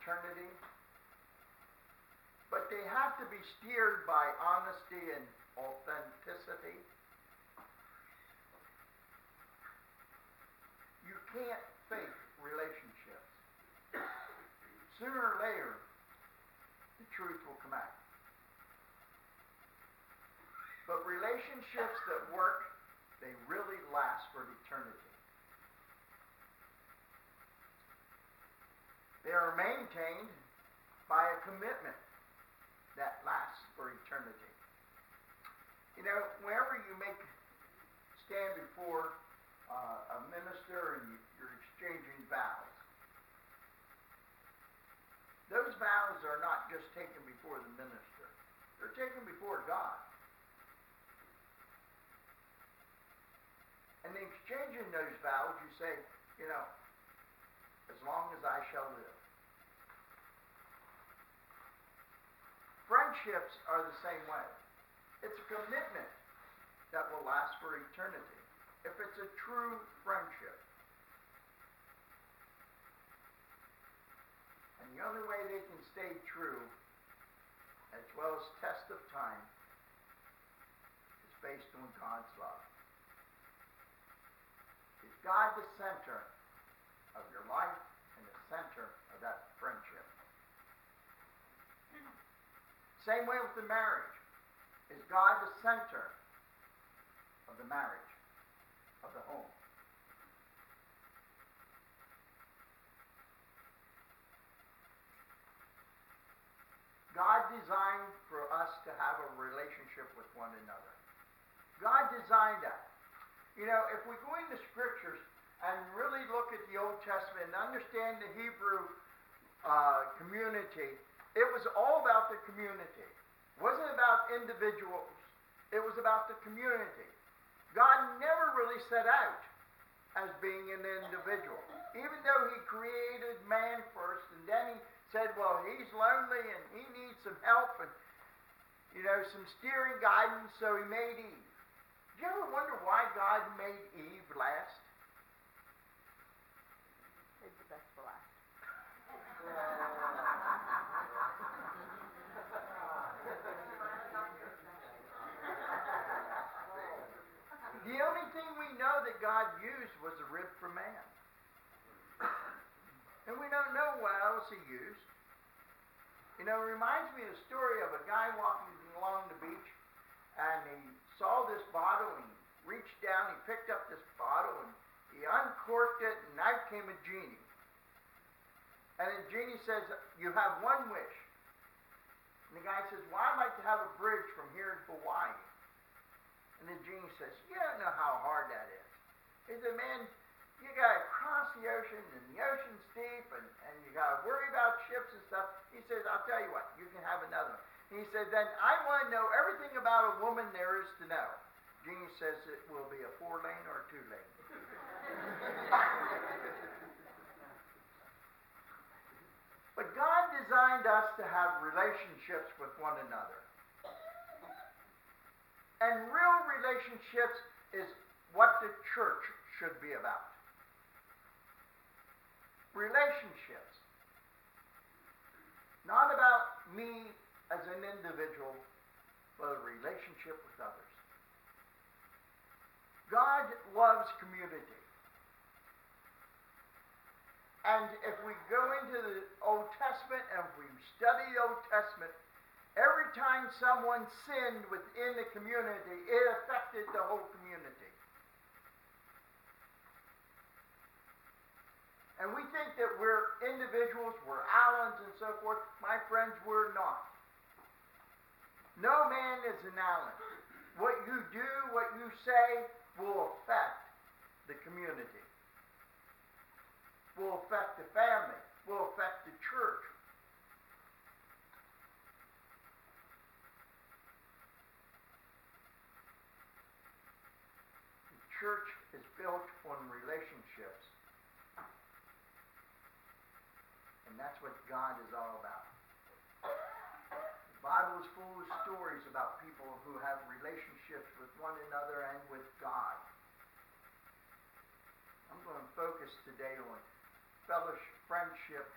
eternity, but they have to be steered by honesty and authenticity. You can't fake relationships. Sooner or later, the truth will come out. But relationships that work, they really last for eternity. They are maintained by a commitment that lasts for eternity. You know, whenever you stand before a minister and you're exchanging vows, those vows are not just taken before the minister. They're taken before God. And in exchanging those vows, you say, you know, as long as I shall live. Friendships are the same way. It's a commitment that will last for eternity, if it's a true friendship. And the only way they can stay true, as well as test of time, is based on God's love. Is God the center of your life and the center of that friendship? Same way with the marriage. Is God the center of the marriage, of the home? God designed for us to have a relationship with one another. God designed that. You know, if we go into scriptures and really look at the Old Testament and understand the Hebrew community, it was all about the community. It wasn't about individuals. It was about the community. God never really set out as being an individual. Even though he created man first, and then he said, well, he's lonely and he needs some help and, you know, some steering guidance, so he made Eve. Did you ever wonder why God made Eve last? Save the best for last. The only thing we know that God used was a rib for man. And we don't know what else he used. You know, it reminds me of the story of a guy walking along the beach, and he saw this bottle, and he reached down, he picked up this bottle, and he uncorked it, and out came a genie. And the genie says, you have one wish. And the guy says, well, I'd like to have a bridge from here to Hawaii. And the genie says, you don't know how hard that is. He said, man, you got to cross the ocean, and the ocean's deep, and you got to worry about ships and stuff. He says, I'll tell you what, you can have another one. He said, then I want to know everything about a woman there is to know. Genie says it will be a 4-lane or a 2-lane. But God designed us to have relationships with one another. And real relationships is what the church should be about. Relationships. Not about me as an individual, but a relationship with others. God loves community. And if we go into the Old Testament and if we study the Old Testament, every time someone sinned within the community, it affected the whole community. And we think that we're individuals, we're Allens and so forth. My friends, we're not. No man is an Allen. What you do, what you say, will affect the community. Will affect the family. Will affect the church. The church is built on relationships. And that's what God is all about. The Bible is full of stories about people who have relationships with one another and with God. I'm going to focus today on fellowship, friendship,